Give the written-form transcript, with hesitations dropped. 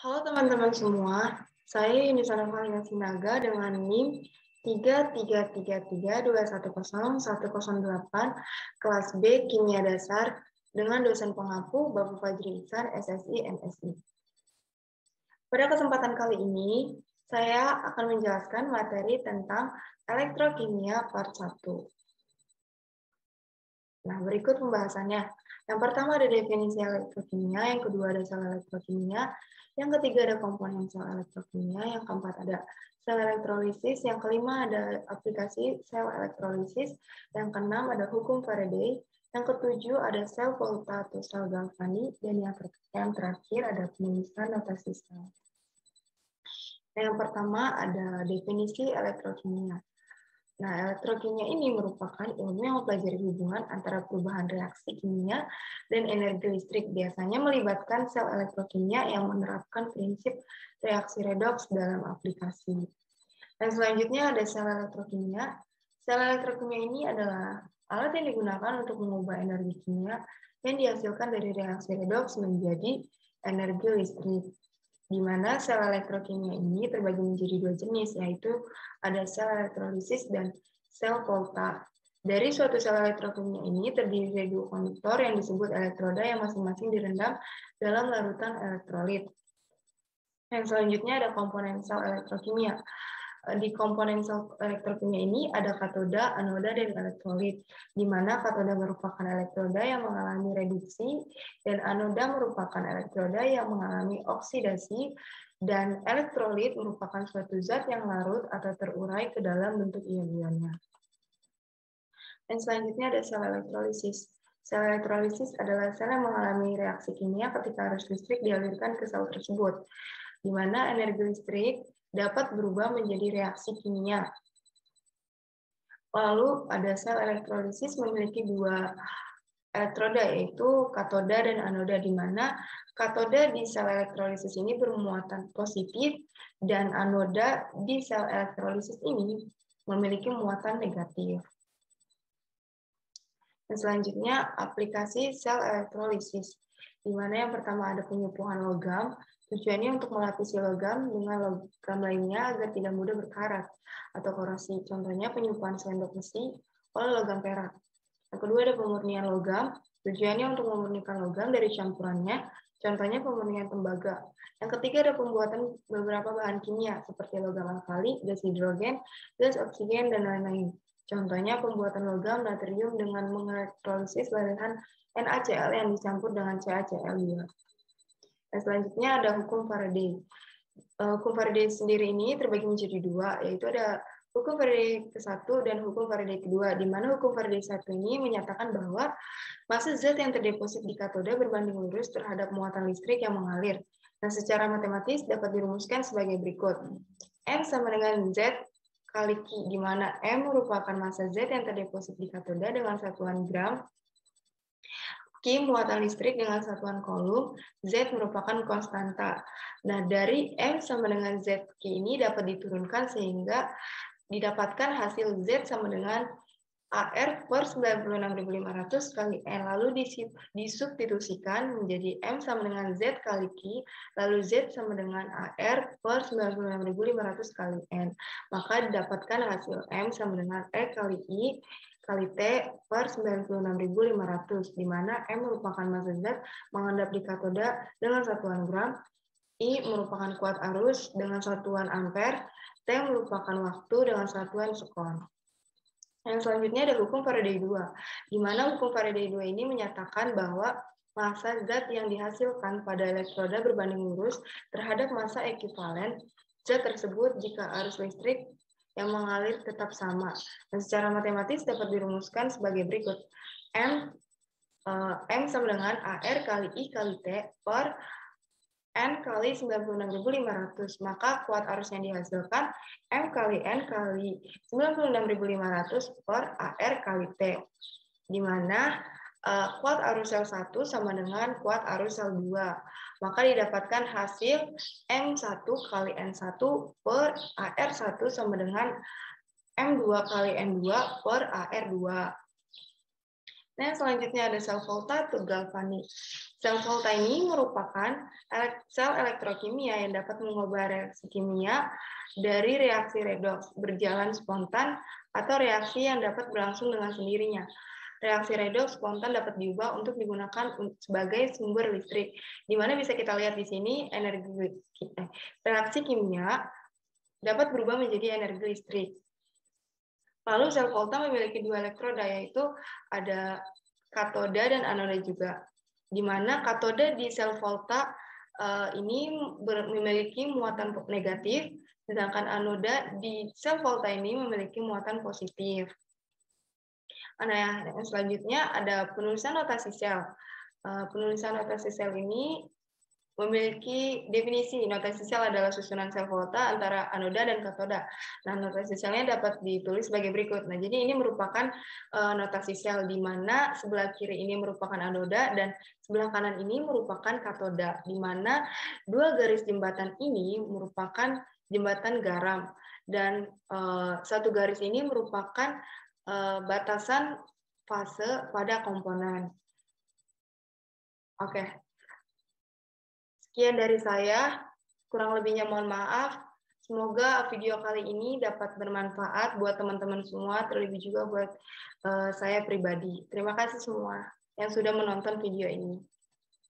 Halo teman-teman semua, saya Yunisana Valina Sinaga dengan NIM 33332101108 kelas B Kimia Dasar dengan dosen pengampu Bapak Fajri Ihsan, SSI, MSI. Pada kesempatan kali ini, saya akan menjelaskan materi tentang elektrokimia part 1. Nah, berikut pembahasannya. Yang pertama ada definisi elektrokimia, yang kedua ada sel elektrokimia, yang ketiga ada komponen sel elektrokimia, yang keempat ada sel elektrolisis, yang kelima ada aplikasi sel elektrolisis, yang keenam ada hukum Faraday, yang ketujuh ada sel Volta atau sel Galvani, dan yang terakhir ada penulisan notasi sel. Nah, yang pertama ada definisi elektrokimia. Nah, elektrokimia ini merupakan ilmu yang mempelajari hubungan antara perubahan reaksi kimia dan energi listrik. Biasanya melibatkan sel elektrokimia yang menerapkan prinsip reaksi redoks dalam aplikasi. Dan selanjutnya ada sel elektrokimia. Sel elektrokimia ini adalah alat yang digunakan untuk mengubah energi kimia yang dihasilkan dari reaksi redoks menjadi energi listrik, di mana sel elektrokimia ini terbagi menjadi dua jenis, yaitu ada sel elektrolisis dan sel Volta. Dari suatu sel elektrokimia ini terdiri dari dua konduktor yang disebut elektroda yang masing-masing direndam dalam larutan elektrolit. Yang selanjutnya ada komponen sel elektrokimia. Di komponen sel elektrokimia ini ada katoda, anoda, dan elektrolit, di mana katoda merupakan elektroda yang mengalami reduksi, dan anoda merupakan elektroda yang mengalami oksidasi, dan elektrolit merupakan suatu zat yang larut atau terurai ke dalam bentuk ion-ionnya. Dan selanjutnya ada sel elektrolisis. Sel elektrolisis adalah sel yang mengalami reaksi kimia ketika arus listrik dialirkan ke sel tersebut, di mana energi listrik dapat berubah menjadi reaksi kimia. Lalu ada sel elektrolisis memiliki dua elektroda, yaitu katoda dan anoda, di mana katoda di sel elektrolisis ini bermuatan positif dan anoda di sel elektrolisis ini memiliki muatan negatif. Dan selanjutnya aplikasi sel elektrolisis, di mana yang pertama ada penyembuhan logam. Tujuannya untuk melapisi logam dengan logam lainnya agar tidak mudah berkarat atau korosi. Contohnya penyembuhan sendok besi oleh logam perak. Yang kedua ada pemurnian logam. Tujuannya untuk memurnikan logam dari campurannya. Contohnya pemurnian tembaga. Yang ketiga ada pembuatan beberapa bahan kimia seperti logam alkali, gas hidrogen, gas oksigen, dan lain-lain. Contohnya pembuatan logam natrium dengan mengelektrolisis lelehan NaCl yang dicampur dengan CaCl2. Dan selanjutnya ada hukum Faraday. Hukum Faraday sendiri ini terbagi menjadi dua, yaitu ada hukum Faraday ke-1 dan hukum Faraday kedua, di mana hukum Faraday 1 ini menyatakan bahwa massa zat yang terdeposit di katoda berbanding lurus terhadap muatan listrik yang mengalir. Nah, secara matematis dapat dirumuskan sebagai berikut. M sama dengan Z kali Q, di mana M merupakan massa Z yang terdeposit di katoda dengan satuan gram, Q muatan listrik dengan satuan coulomb, Z merupakan konstanta. Nah, dari M sama dengan ZQ ini dapat diturunkan sehingga didapatkan hasil Z sama dengan AR per 96.500 kali N, lalu disubstitusikan menjadi M sama dengan Z kali Q, lalu Z sama dengan AR per 96.500 kali N. Maka didapatkan hasil M sama dengan E kali I kali T per 96.500, di mana M merupakan massa zat mengendap di katoda dengan satuan gram, I merupakan kuat arus dengan satuan ampere, T merupakan waktu dengan satuan sekon. Yang selanjutnya ada hukum Faraday 2, di mana hukum Faraday 2 ini menyatakan bahwa massa zat yang dihasilkan pada elektroda berbanding lurus terhadap massa ekivalen zat tersebut jika arus listrik yang mengalir tetap sama. Dan secara matematis dapat dirumuskan sebagai berikut. M sama dengan AR kali I kali T per N kali 96.500, maka kuat arus yang dihasilkan M kali N kali 96.500 per AR kali T, di mana kuat arus sel 1 sama dengan kuat arus sel 2, maka didapatkan hasil M1 kali N1 per AR1 sama dengan M2 kali N2 per AR2. Nah, yang selanjutnya ada sel volta atau galvanik. Sel volta ini merupakan sel elektrokimia yang dapat mengubah reaksi kimia dari reaksi redoks berjalan spontan atau reaksi yang dapat berlangsung dengan sendirinya. Reaksi redoks spontan dapat diubah untuk digunakan sebagai sumber listrik, di mana bisa kita lihat di sini reaksi kimia dapat berubah menjadi energi listrik. Lalu sel volta memiliki dua elektroda, yaitu ada katoda dan anoda juga. Di mana katoda di sel volta ini memiliki muatan negatif, sedangkan anoda di sel volta ini memiliki muatan positif. Nah, yang selanjutnya ada penulisan notasi sel. Penulisan notasi sel ini memiliki definisi. Notasi sel adalah susunan sel volta antara anoda dan katoda. Nah, notasi selnya dapat ditulis sebagai berikut. Nah, jadi ini merupakan notasi sel di mana sebelah kiri ini merupakan anoda dan sebelah kanan ini merupakan katoda, di mana dua garis jembatan ini merupakan jembatan garam dan satu garis ini merupakan batasan fase pada komponen. Oke, sekian dari saya. Kurang lebihnya mohon maaf. Semoga video kali ini dapat bermanfaat buat teman-teman semua, terlebih juga buat saya pribadi. Terima kasih semua yang sudah menonton video ini.